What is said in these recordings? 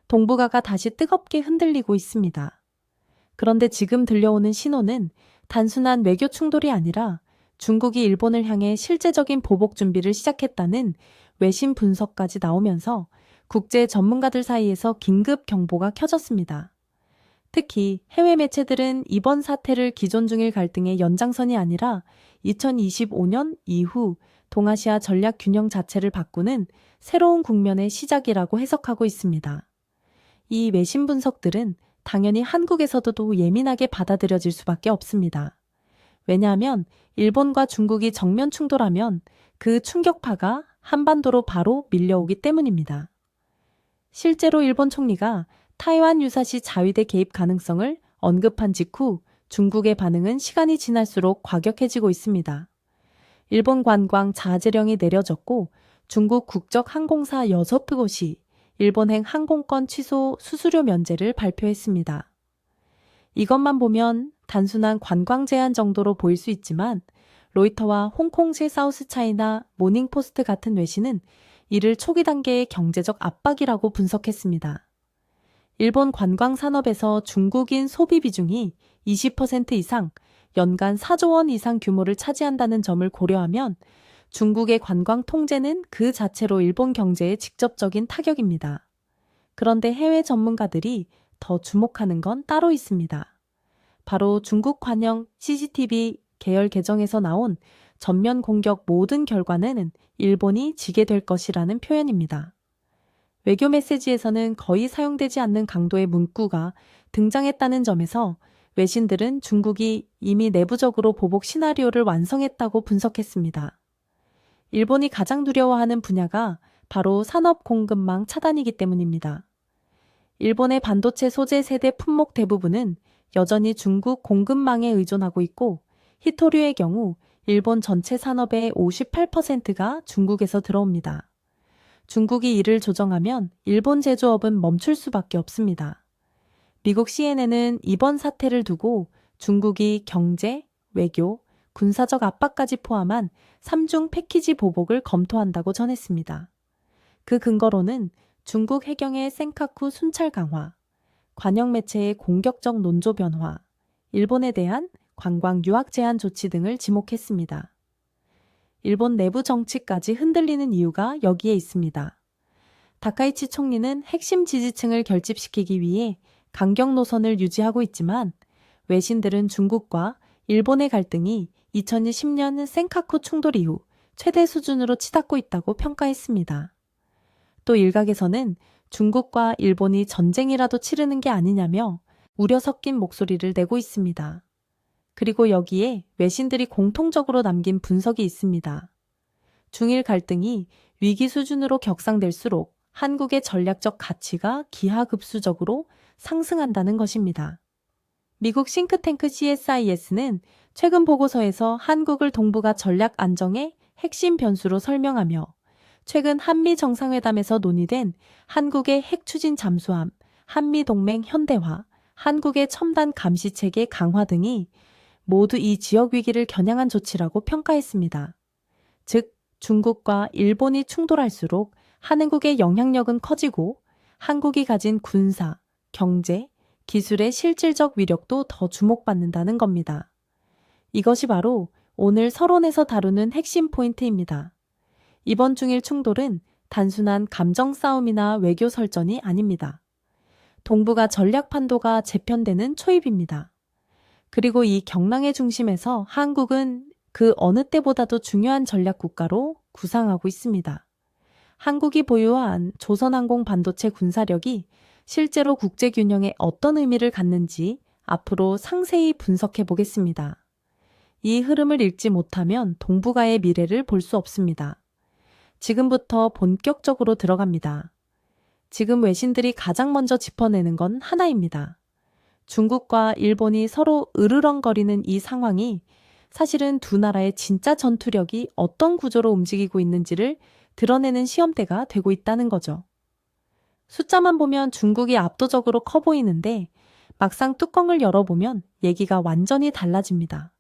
동북아가 다시 뜨겁게 흔들리고 있습니다. 그런데 지금 들려오는 신호는 단순한 외교 충돌이 아니라 중국이 일본을 향해 실제적인 보복 준비를 시작했다는 외신 분석까지 나오면서 국제 전문가들 사이에서 긴급 경보가 켜졌습니다. 특히 해외 매체들은 이번 사태를 기존 중일 갈등의 연장선이 아니라 2025년 이후 동아시아 전략 균형 자체를 바꾸는 새로운 국면의 시작이라고 해석하고 있습니다. 이 외신 분석들은 당연히 한국에서도 예민하게 받아들여질 수밖에 없습니다. 왜냐하면 일본과 중국이 정면 충돌하면 그 충격파가 한반도로 바로 밀려오기 때문입니다. 실제로 일본 총리가 타이완 유사시 자위대 개입 가능성을 언급한 직후 중국의 반응은 시간이 지날수록 과격해지고 있습니다. 일본 관광 자제령이 내려졌고 중국 국적 항공사 6곳이 일본행 항공권 취소 수수료 면제를 발표했습니다. 이것만 보면 단순한 관광 제한 정도로 보일 수 있지만 로이터와 홍콩시 사우스차이나 모닝포스트 같은 외신은 이를 초기 단계의 경제적 압박이라고 분석했습니다. 일본 관광 산업에서 중국인 소비 비중이 20% 이상, 연간 4조 원 이상 규모를 차지한다는 점을 고려하면 중국의 관광 통제는 그 자체로 일본 경제에 직접적인 타격입니다. 그런데 해외 전문가들이 더 주목하는 건 따로 있습니다. 바로 중국 관영 CCTV 계열 계정에서 나온 전면 공격 모든 결과는 일본이 지게 될 것이라는 표현입니다. 외교 메시지에서는 거의 사용되지 않는 강도의 문구가 등장했다는 점에서 외신들은 중국이 이미 내부적으로 보복 시나리오를 완성했다고 분석했습니다. 일본이 가장 두려워하는 분야가 바로 산업 공급망 차단이기 때문입니다. 일본의 반도체 소재 세대 품목 대부분은 여전히 중국 공급망에 의존하고 있고 히토류의 경우 일본 전체 산업의 58%가 중국에서 들어옵니다. 중국이 이를 조정하면 일본 제조업은 멈출 수밖에 없습니다. 미국 CNN은 이번 사태를 두고 중국이 경제, 외교, 군사적 압박까지 포함한 3중 패키지 보복을 검토한다고 전했습니다. 그 근거로는 중국 해경의 센카쿠 순찰 강화, 관영 매체의 공격적 논조 변화, 일본에 대한 관광 유학 제한 조치 등을 지목했습니다. 일본 내부 정치까지 흔들리는 이유가 여기에 있습니다. 다카이치 총리는 핵심 지지층을 결집시키기 위해 강경 노선을 유지하고 있지만 외신들은 중국과 일본의 갈등이 2010년 센카쿠 충돌 이후 최대 수준으로 치닫고 있다고 평가했습니다. 또 일각에서는 중국과 일본이 전쟁이라도 치르는 게 아니냐며 우려 섞인 목소리를 내고 있습니다. 그리고 여기에 외신들이 공통적으로 남긴 분석이 있습니다. 중일 갈등이 위기 수준으로 격상될수록 한국의 전략적 가치가 기하급수적으로 상승한다는 것입니다. 미국 싱크탱크 CSIS는 최근 보고서에서 한국을 동북아 전략 안정의 핵심 변수로 설명하며 최근 한미 정상회담에서 논의된 한국의 핵 추진 잠수함, 한미 동맹 현대화, 한국의 첨단 감시 체계 강화 등이 모두 이 지역 위기를 겨냥한 조치라고 평가했습니다. 즉, 중국과 일본이 충돌할수록 한국의 영향력은 커지고 한국이 가진 군사, 경제, 기술의 실질적 위력도 더 주목받는다는 겁니다. 이것이 바로 오늘 서론에서 다루는 핵심 포인트입니다. 이번 중일 충돌은 단순한 감정 싸움이나 외교 설전이 아닙니다. 동북아 전략 판도가 재편되는 초입입니다. 그리고 이 경랑의 중심에서 한국은 그 어느 때보다도 중요한 전략 국가로 구상하고 있습니다. 한국이 보유한 조선항공 반도체 군사력이 실제로 국제 균형에 어떤 의미를 갖는지 앞으로 상세히 분석해 보겠습니다. 이 흐름을 읽지 못하면 동북아의 미래를 볼 수 없습니다. 지금부터 본격적으로 들어갑니다. 지금 외신들이 가장 먼저 짚어내는 건 하나입니다. 중국과 일본이 서로 으르렁거리는 이 상황이 사실은 두 나라의 진짜 전투력이 어떤 구조로 움직이고 있는지를 드러내는 시험대가 되고 있다는 거죠. 숫자만 보면 중국이 압도적으로 커 보이는데 막상 뚜껑을 열어보면 얘기가 완전히 달라집니다.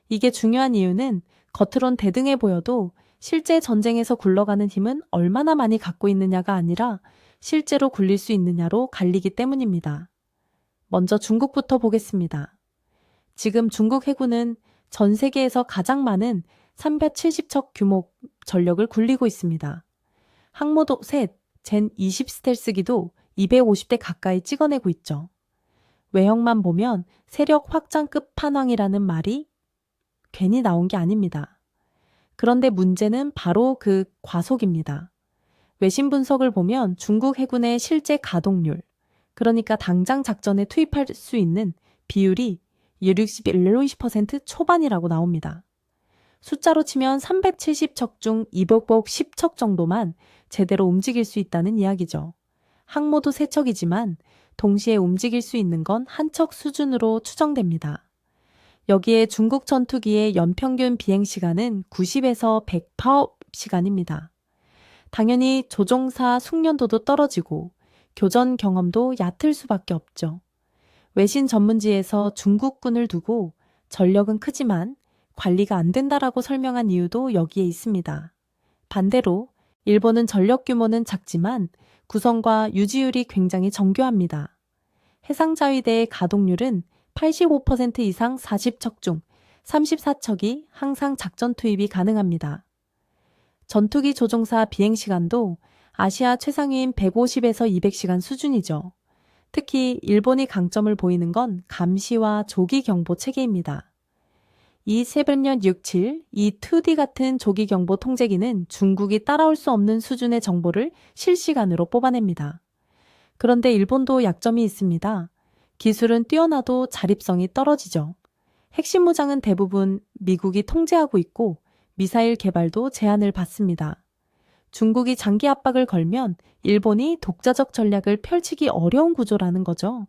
이게 중요한 이유는 겉으론 대등해 보여도 실제 전쟁에서 굴러가는 힘은 얼마나 많이 갖고 있느냐가 아니라 실제로 굴릴 수 있느냐로 갈리기 때문입니다. 먼저 중국부터 보겠습니다. 지금 중국 해군은 전 세계에서 가장 많은 370척 규모 전력을 굴리고 있습니다. 항모도 셋, 젠 20 스텔스기도 250대 가까이 찍어내고 있죠. 외형만 보면 세력 확장 끝판왕이라는 말이 괜히 나온 게 아닙니다. 그런데 문제는 바로 그 과속입니다. 외신 분석을 보면 중국 해군의 실제 가동률, 그러니까 당장 작전에 투입할 수 있는 비율이 61-60% 초반이라고 나옵니다. 숫자로 치면 370척 중 210척 정도만 제대로 움직일 수 있다는 이야기죠. 항모도 3척이지만 동시에 움직일 수 있는 건 한 척 수준으로 추정됩니다. 여기에 중국 전투기의 연평균 비행시간은 90에서 100파업시간입니다. 당연히 조종사 숙련도도 떨어지고 교전 경험도 얕을 수밖에 없죠. 외신 전문지에서 중국군을 두고 전력은 크지만 관리가 안 된다라고 설명한 이유도 여기에 있습니다. 반대로 일본은 전력 규모는 작지만 구성과 유지율이 굉장히 정교합니다. 해상자위대의 가동률은 85% 이상 40척 중 34척이 항상 작전 투입이 가능합니다. 전투기 조종사 비행시간도 아시아 최상위인 150에서 200시간 수준이죠. 특히 일본이 강점을 보이는 건 감시와 조기 경보 체계입니다. 이 세븐년 67, 이 2D 같은 조기 경보 통제기는 중국이 따라올 수 없는 수준의 정보를 실시간으로 뽑아냅니다. 그런데 일본도 약점이 있습니다. 기술은 뛰어나도 자립성이 떨어지죠. 핵심 무장은 대부분 미국이 통제하고 있고 미사일 개발도 제한을 받습니다. 중국이 장기 압박을 걸면 일본이 독자적 전략을 펼치기 어려운 구조라는 거죠.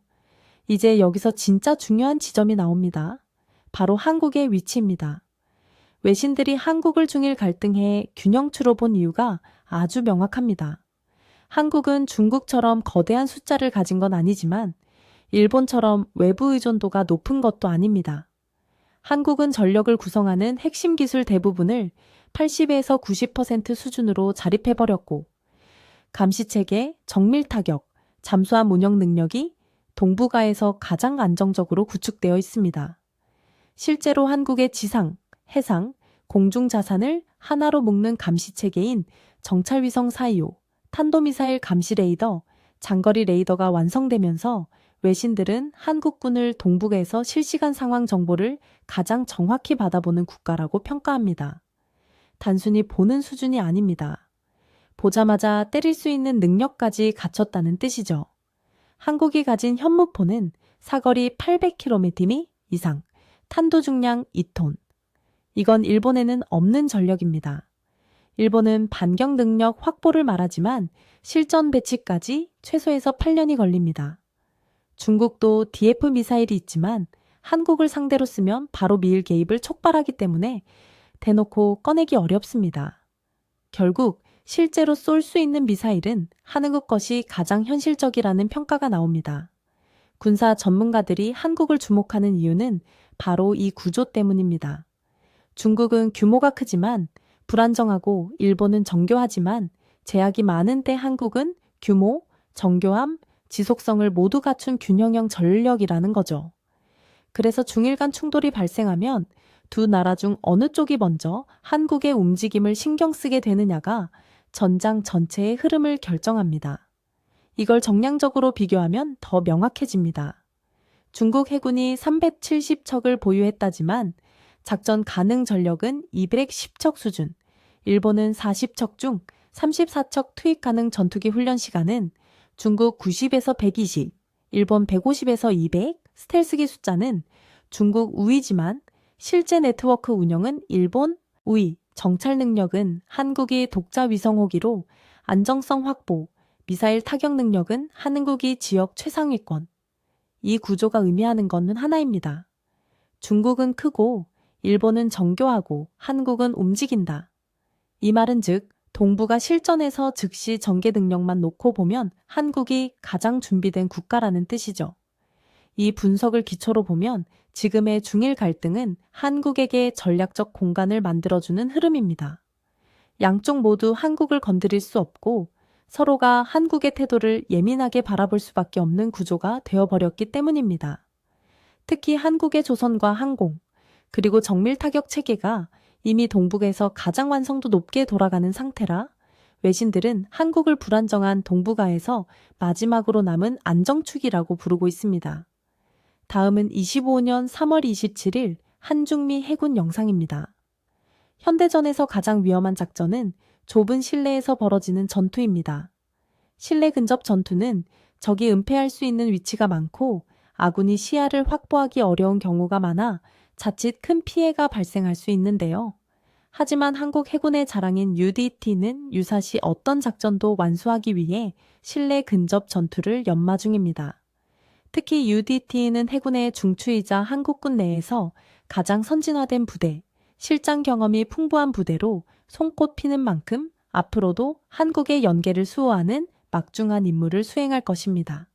이제 여기서 진짜 중요한 지점이 나옵니다. 바로 한국의 위치입니다. 외신들이 한국을 중일 갈등해 균형추로 본 이유가 아주 명확합니다. 한국은 중국처럼 거대한 숫자를 가진 건 아니지만 일본처럼 외부 의존도가 높은 것도 아닙니다. 한국은 전력을 구성하는 핵심 기술 대부분을 80에서 90% 수준으로 자립해버렸고 감시체계, 정밀타격, 잠수함 운영 능력이 동북아에서 가장 안정적으로 구축되어 있습니다. 실제로 한국의 지상, 해상, 공중 자산을 하나로 묶는 감시체계인 정찰위성 425, 탄도미사일 감시 레이더, 장거리 레이더가 완성되면서 외신들은 한국군을 동북에서 실시간 상황 정보를 가장 정확히 받아보는 국가라고 평가합니다. 단순히 보는 수준이 아닙니다. 보자마자 때릴 수 있는 능력까지 갖췄다는 뜻이죠. 한국이 가진 현무포는 사거리 800km 이상, 탄도 중량 2톤. 이건 일본에는 없는 전력입니다. 일본은 반경 능력 확보를 말하지만 실전 배치까지 최소에서 8년이 걸립니다. 중국도 DF 미사일이 있지만 한국을 상대로 쓰면 바로 미일 개입을 촉발하기 때문에 대놓고 꺼내기 어렵습니다. 결국 실제로 쏠 수 있는 미사일은 한국 것이 가장 현실적이라는 평가가 나옵니다. 군사 전문가들이 한국을 주목하는 이유는 바로 이 구조 때문입니다. 중국은 규모가 크지만 불안정하고 일본은 정교하지만 제약이 많은데 한국은 규모, 정교함, 지속성을 모두 갖춘 균형형 전력이라는 거죠. 그래서 중일 간 충돌이 발생하면 두 나라 중 어느 쪽이 먼저 한국의 움직임을 신경 쓰게 되느냐가 전장 전체의 흐름을 결정합니다. 이걸 정량적으로 비교하면 더 명확해집니다. 중국 해군이 370척을 보유했다지만 작전 가능 전력은 210척 수준, 일본은 40척 중 34척 투입 가능 전투기 훈련 시간은 중국 90에서 120, 일본 150에서 200, 스텔스기 숫자는 중국 우위지만 실제 네트워크 운영은 일본 우위, 정찰 능력은 한국이 독자 위성호기로 안정성 확보, 미사일 타격 능력은 한국이 지역 최상위권. 이 구조가 의미하는 것은 하나입니다. 중국은 크고 일본은 정교하고 한국은 움직인다. 이 말은 즉 동북아 실전에서 즉시 전개 능력만 놓고 보면 한국이 가장 준비된 국가라는 뜻이죠. 이 분석을 기초로 보면 지금의 중일 갈등은 한국에게 전략적 공간을 만들어주는 흐름입니다. 양쪽 모두 한국을 건드릴 수 없고 서로가 한국의 태도를 예민하게 바라볼 수밖에 없는 구조가 되어버렸기 때문입니다. 특히 한국의 조선과 항공, 그리고 정밀 타격 체계가 이미 동북에서 가장 완성도 높게 돌아가는 상태라 외신들은 한국을 불안정한 동북아에서 마지막으로 남은 안정축이라고 부르고 있습니다. 다음은 25년 3월 27일 한중미 해군 영상입니다. 현대전에서 가장 위험한 작전은 좁은 실내에서 벌어지는 전투입니다. 실내 근접 전투는 적이 은폐할 수 있는 위치가 많고 아군이 시야를 확보하기 어려운 경우가 많아 자칫 큰 피해가 발생할 수 있는데요. 하지만 한국 해군의 자랑인 UDT는 유사시 어떤 작전도 완수하기 위해 실내 근접 전투를 연마 중입니다. 특히 UDT는 해군의 중추이자 한국군 내에서 가장 선진화된 부대, 실장 경험이 풍부한 부대로 손꼽히는 만큼 앞으로도 한국의 연계를 수호하는 막중한 임무를 수행할 것입니다.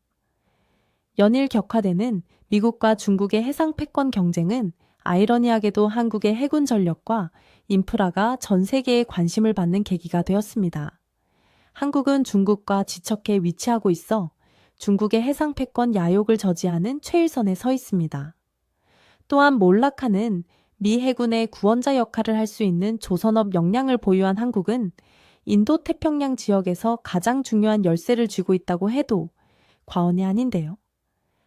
연일 격화되는 미국과 중국의 해상 패권 경쟁은 아이러니하게도 한국의 해군 전력과 인프라가 전 세계에 관심을 받는 계기가 되었습니다. 한국은 중국과 지척해 위치하고 있어 중국의 해상 패권 야욕을 저지하는 최일선에 서 있습니다. 또한 몰락하는 미 해군의 구원자 역할을 할 수 있는 조선업 역량을 보유한 한국은 인도태평양 지역에서 가장 중요한 열쇠를 쥐고 있다고 해도 과언이 아닌데요.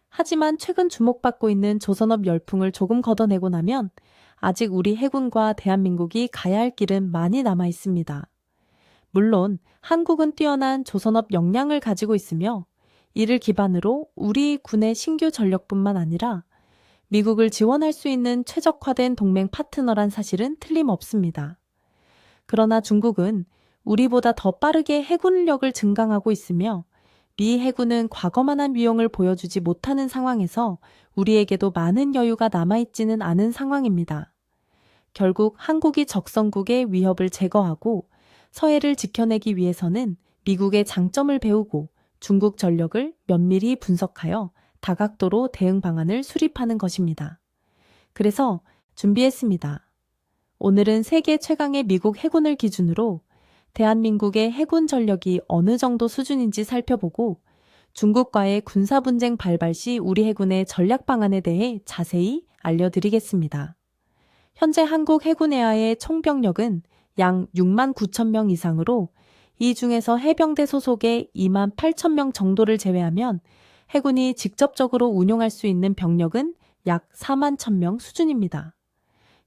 하지만 최근 주목받고 있는 조선업 열풍을 조금 걷어내고 나면 아직 우리 해군과 대한민국이 가야 할 길은 많이 남아 있습니다. 물론 한국은 뛰어난 조선업 역량을 가지고 있으며 이를 기반으로 우리 군의 신규 전력뿐만 아니라 미국을 지원할 수 있는 최적화된 동맹 파트너란 사실은 틀림없습니다. 그러나 중국은 우리보다 더 빠르게 해군력을 증강하고 있으며 미 해군은 과거만한 위용을 보여주지 못하는 상황에서 우리에게도 많은 여유가 남아있지는 않은 상황입니다. 결국 한국이 적성국의 위협을 제거하고 서해를 지켜내기 위해서는 미국의 장점을 배우고 중국 전력을 면밀히 분석하여 다각도로 대응 방안을 수립하는 것입니다. 그래서 준비했습니다. 오늘은 세계 최강의 미국 해군을 기준으로 대한민국의 해군 전력이 어느 정도 수준인지 살펴보고 중국과의 군사분쟁 발발 시 우리 해군의 전략 방안에 대해 자세히 알려드리겠습니다. 현재 한국 해군에하의 총병력은 약 6만 9천 명 이상으로 이 중에서 해병대 소속의 2만 8천 명 정도를 제외하면 해군이 직접적으로 운용할 수 있는 병력은 약 4만 1천 명 수준입니다.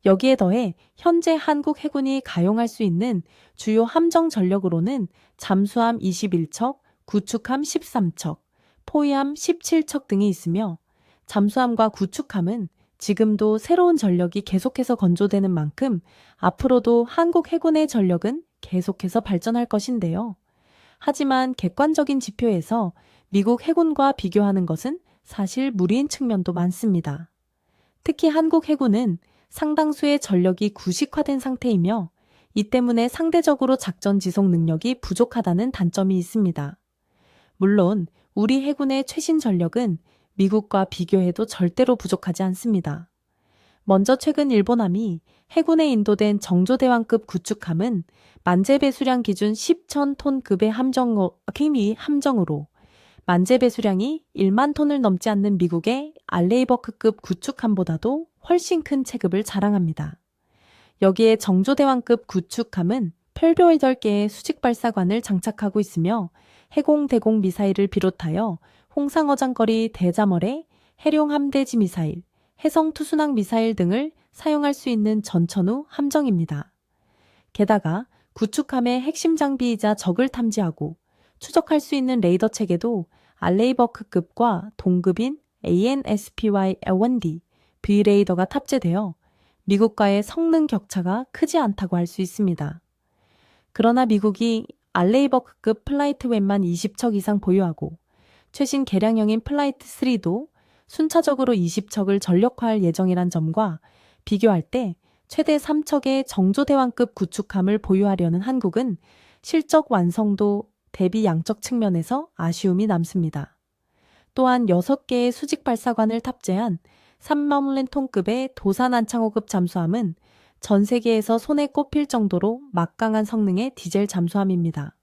여기에 더해 현재 한국 해군이 가용할 수 있는 주요 함정 전력으로는 잠수함 21척, 구축함 13척, 포위함 17척 등이 있으며 잠수함과 구축함은 지금도 새로운 전력이 계속해서 건조되는 만큼 앞으로도 한국 해군의 전력은 계속해서 발전할 것인데요. 하지만 객관적인 지표에서 미국 해군과 비교하는 것은 사실 무리인 측면도 많습니다. 특히 한국 해군은 상당수의 전력이 구식화된 상태이며 이 때문에 상대적으로 작전 지속 능력이 부족하다는 단점이 있습니다. 물론 우리 해군의 최신 전력은 미국과 비교해도 절대로 부족하지 않습니다. 먼저 최근 일본함이 해군에 인도된 정조대왕급 구축함은 만재 배수량 기준 10천 톤급의 함정으로 만재 배수량이 1만 톤을 넘지 않는 미국의 알레이버크급 구축함보다도 훨씬 큰 체급을 자랑합니다. 여기에 정조대왕급 구축함은 별도 8개의 수직발사관을 장착하고 있으며 해공대공 미사일을 비롯하여 홍상어장거리 대자머레, 해룡 함대지 미사일, 해성 투순항 미사일 등을 사용할 수 있는 전천후 함정입니다. 게다가 구축함의 핵심 장비이자 적을 탐지하고 추적할 수 있는 레이더 체계도 알레이버크급과 동급인 ANSPY-L1D V레이더가 탑재되어 미국과의 성능 격차가 크지 않다고 할 수 있습니다. 그러나 미국이 알레이버크급 플라이트웬만 20척 이상 보유하고 최신 개량형인 플라이트 3도 순차적으로 20척을 전력화할 예정이란 점과 비교할 때 최대 3척의 정조대왕급 구축함을 보유하려는 한국은 실적 완성도 대비 양적 측면에서 아쉬움이 남습니다. 또한 6개의 수직 발사관을 탑재한 3만 톤급의 도산 안창호급 잠수함은 전 세계에서 손에 꼽힐 정도로 막강한 성능의 디젤 잠수함입니다.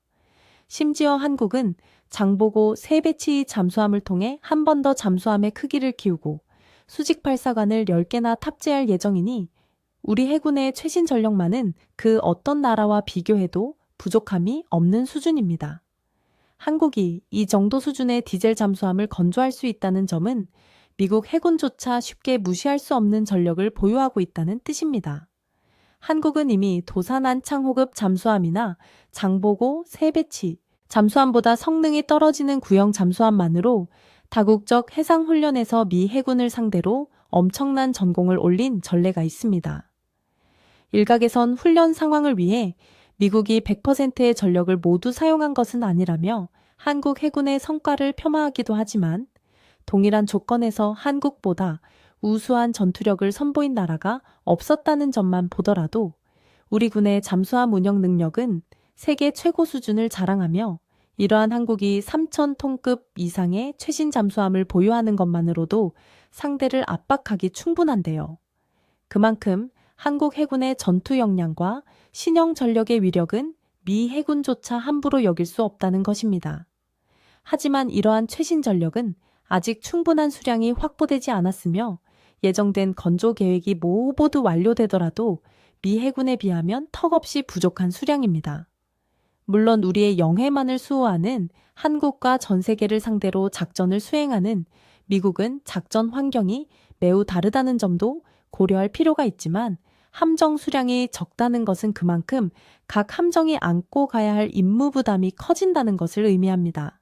심지어 한국은 장보고 3배치 잠수함을 통해 한 번 더 잠수함의 크기를 키우고 수직 발사관을 10개나 탑재할 예정이니 우리 해군의 최신 전력만은 그 어떤 나라와 비교해도 부족함이 없는 수준입니다. 한국이 이 정도 수준의 디젤 잠수함을 건조할 수 있다는 점은 미국 해군조차 쉽게 무시할 수 없는 전력을 보유하고 있다는 뜻입니다. 한국은 이미 도산 안창호급 잠수함이나 장보고 3배치 잠수함보다 성능이 떨어지는 구형 잠수함만으로 다국적 해상훈련에서 미 해군을 상대로 엄청난 전공을 올린 전례가 있습니다. 일각에선 훈련 상황을 위해 미국이 100%의 전력을 모두 사용한 것은 아니라며 한국 해군의 성과를 폄하하기도 하지만 동일한 조건에서 한국보다 우수한 전투력을 선보인 나라가 없었다는 점만 보더라도 우리 군의 잠수함 운영 능력은 세계 최고 수준을 자랑하며 이러한 한국이 3,000톤급 이상의 최신 잠수함을 보유하는 것만으로도 상대를 압박하기 충분한데요. 그만큼 한국 해군의 전투 역량과 신형 전력의 위력은 미 해군조차 함부로 여길 수 없다는 것입니다. 하지만 이러한 최신 전력은 아직 충분한 수량이 확보되지 않았으며 예정된 건조 계획이 모두 완료되더라도 미 해군에 비하면 턱없이 부족한 수량입니다. 물론 우리의 영해만을 수호하는 한국과 전 세계를 상대로 작전을 수행하는 미국은 작전 환경이 매우 다르다는 점도 고려할 필요가 있지만 함정 수량이 적다는 것은 그만큼 각 함정이 안고 가야 할 임무 부담이 커진다는 것을 의미합니다.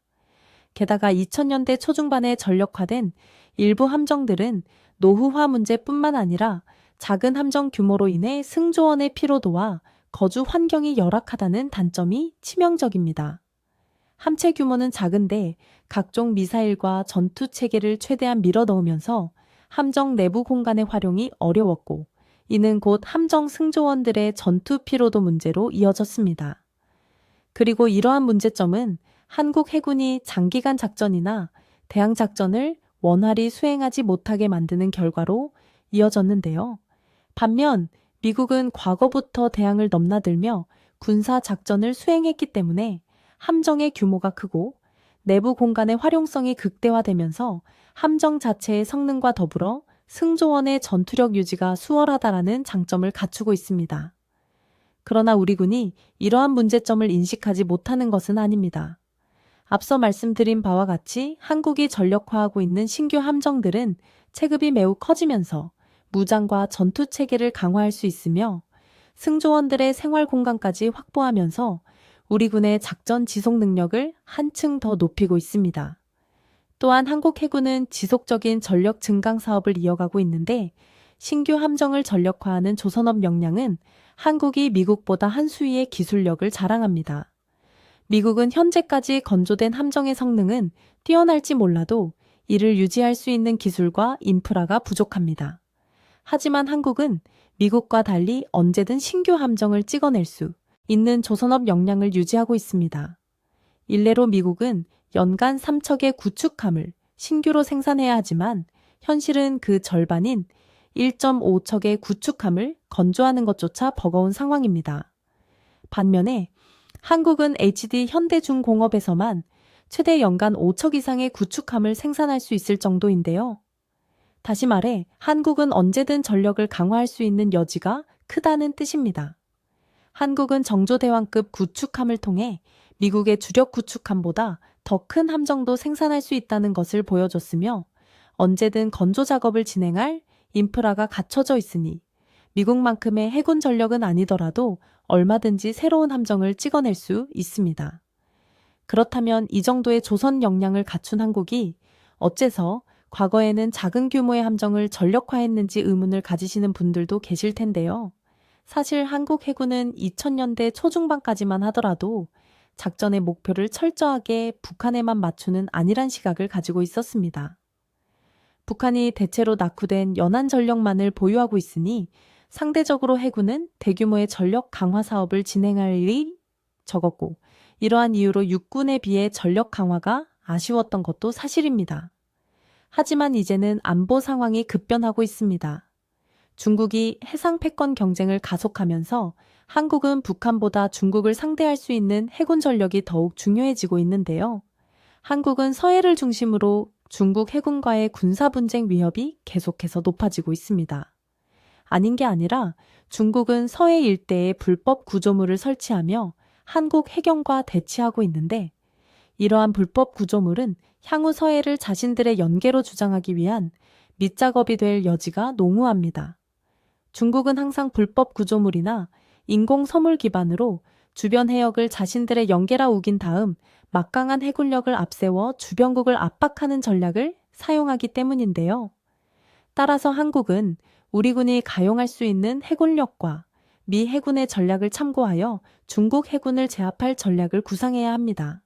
게다가 2000년대 초중반에 전력화된 일부 함정들은 노후화 문제뿐만 아니라 작은 함정 규모로 인해 승조원의 피로도와 거주 환경이 열악하다는 단점이 치명적입니다. 함체 규모는 작은데 각종 미사일과 전투 체계를 최대한 밀어넣으면서 함정 내부 공간의 활용이 어려웠고 이는 곧 함정 승조원들의 전투 피로도 문제로 이어졌습니다. 그리고 이러한 문제점은 한국 해군이 장기간 작전이나 대항 작전을 원활히 수행하지 못하게 만드는 결과로 이어졌는데요. 반면 미국은 과거부터 대항을 넘나들며 군사 작전을 수행했기 때문에 함정의 규모가 크고 내부 공간의 활용성이 극대화되면서 함정 자체의 성능과 더불어 승조원의 전투력 유지가 수월하다라는 장점을 갖추고 있습니다. 그러나 우리 군이 이러한 문제점을 인식하지 못하는 것은 아닙니다. 앞서 말씀드린 바와 같이 한국이 전력화하고 있는 신규 함정들은 체급이 매우 커지면서 무장과 전투 체계를 강화할 수 있으며 승조원들의 생활 공간까지 확보하면서 우리 군의 작전 지속 능력을 한층 더 높이고 있습니다. 또한 한국 해군은 지속적인 전력 증강 사업을 이어가고 있는데 신규 함정을 전력화하는 조선업 역량은 한국이 미국보다 한 수위의 기술력을 자랑합니다. 미국은 현재까지 건조된 함정의 성능은 뛰어날지 몰라도 이를 유지할 수 있는 기술과 인프라가 부족합니다. 하지만 한국은 미국과 달리 언제든 신규 함정을 찍어낼 수 있는 조선업 역량을 유지하고 있습니다. 일례로 미국은 연간 3척의 구축함을 신규로 생산해야 하지만 현실은 그 절반인 1.5척의 구축함을 건조하는 것조차 버거운 상황입니다. 반면에 한국은 HD 현대중공업에서만 최대 연간 5척 이상의 구축함을 생산할 수 있을 정도인데요. 다시 말해 한국은 언제든 전력을 강화할 수 있는 여지가 크다는 뜻입니다. 한국은 정조대왕급 구축함을 통해 미국의 주력 구축함보다 더 큰 함정도 생산할 수 있다는 것을 보여줬으며 언제든 건조 작업을 진행할 인프라가 갖춰져 있으니 미국만큼의 해군 전력은 아니더라도 얼마든지 새로운 함정을 찍어낼 수 있습니다. 그렇다면 이 정도의 조선 역량을 갖춘 한국이 어째서 과거에는 작은 규모의 함정을 전력화했는지 의문을 가지시는 분들도 계실 텐데요. 사실 한국 해군은 2000년대 초중반까지만 하더라도 작전의 목표를 철저하게 북한에만 맞추는 안일한 시각을 가지고 있었습니다. 북한이 대체로 낙후된 연안 전력만을 보유하고 있으니 상대적으로 해군은 대규모의 전력 강화 사업을 진행할 일이 적었고 이러한 이유로 육군에 비해 전력 강화가 아쉬웠던 것도 사실입니다. 하지만 이제는 안보 상황이 급변하고 있습니다. 중국이 해상 패권 경쟁을 가속하면서 한국은 북한보다 중국을 상대할 수 있는 해군 전력이 더욱 중요해지고 있는데요. 한국은 서해를 중심으로 중국 해군과의 군사 분쟁 위협이 계속해서 높아지고 있습니다. 아닌 게 아니라 중국은 서해 일대에 불법 구조물을 설치하며 한국 해경과 대치하고 있는데, 이러한 불법 구조물은 향후 서해를 자신들의 연계로 주장하기 위한 밑작업이 될 여지가 농후합니다. 중국은 항상 불법 구조물이나 인공 서물 기반으로 주변 해역을 자신들의 연계라 우긴 다음 막강한 해군력을 앞세워 주변국을 압박하는 전략을 사용하기 때문인데요. 따라서 한국은 우리 군이 가용할 수 있는 해군력과 미 해군의 전략을 참고하여 중국 해군을 제압할 전략을 구상해야 합니다.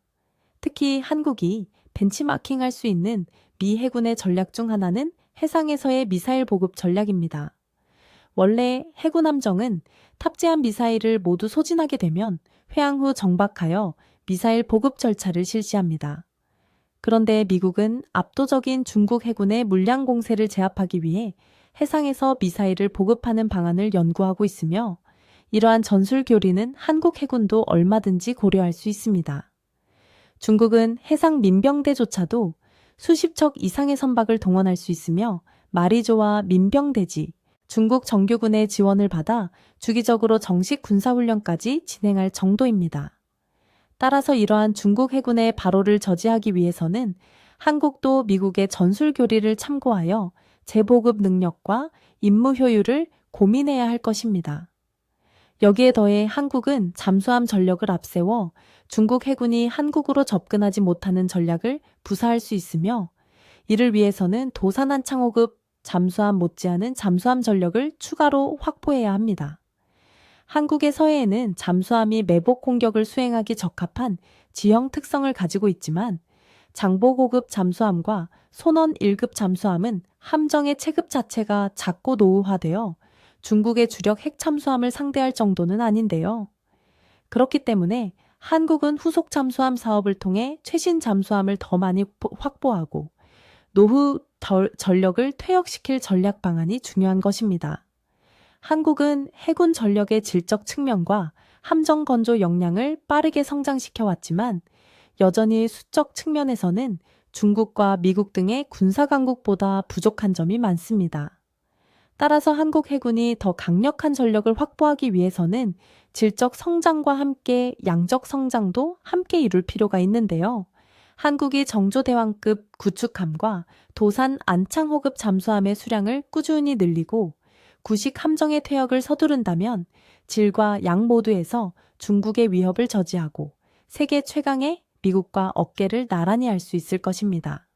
특히 한국이 벤치마킹할 수 있는 미 해군의 전략 중 하나는 해상에서의 미사일 보급 전략입니다. 원래 해군 함정은 탑재한 미사일을 모두 소진하게 되면 회항 후 정박하여 미사일 보급 절차를 실시합니다. 그런데 미국은 압도적인 중국 해군의 물량 공세를 제압하기 위해 해상에서 미사일을 보급하는 방안을 연구하고 있으며, 이러한 전술 교리는 한국 해군도 얼마든지 고려할 수 있습니다. 중국은 해상 민병대조차도 수십 척 이상의 선박을 동원할 수 있으며 마리조와 민병대지, 중국 정규군의 지원을 받아 주기적으로 정식 군사훈련까지 진행할 정도입니다. 따라서 이러한 중국 해군의 발호를 저지하기 위해서는 한국도 미국의 전술 교리를 참고하여 재보급 능력과 임무 효율을 고민해야 할 것입니다. 여기에 더해 한국은 잠수함 전력을 앞세워 중국 해군이 한국으로 접근하지 못하는 전략을 부사할 수 있으며, 이를 위해서는 도산 창호급 잠수함 못지않은 잠수함 전력을 추가로 확보해야 합니다. 한국의 서해에는 잠수함이 매복 공격을 수행하기 적합한 지형 특성을 가지고 있지만, 장보고급 잠수함과 손원 1급 잠수함은 함정의 체급 자체가 작고 노후화되어 중국의 주력 핵 잠수함을 상대할 정도는 아닌데요. 그렇기 때문에 한국은 후속 잠수함 사업을 통해 최신 잠수함을 더 많이 확보하고 노후 전력을 퇴역시킬 전략 방안이 중요한 것입니다. 한국은 해군 전력의 질적 측면과 함정 건조 역량을 빠르게 성장시켜 왔지만, 여전히 수적 측면에서는 중국과 미국 등의 군사 강국보다 부족한 점이 많습니다. 따라서 한국 해군이 더 강력한 전력을 확보하기 위해서는 질적 성장과 함께 양적 성장도 함께 이룰 필요가 있는데요. 한국이 정조대왕급 구축함과 도산 안창호급 잠수함의 수량을 꾸준히 늘리고 구식 함정의 퇴역을 서두른다면 질과 양 모두에서 중국의 위협을 저지하고 세계 최강의 미국과 어깨를 나란히 할 수 있을 것입니다.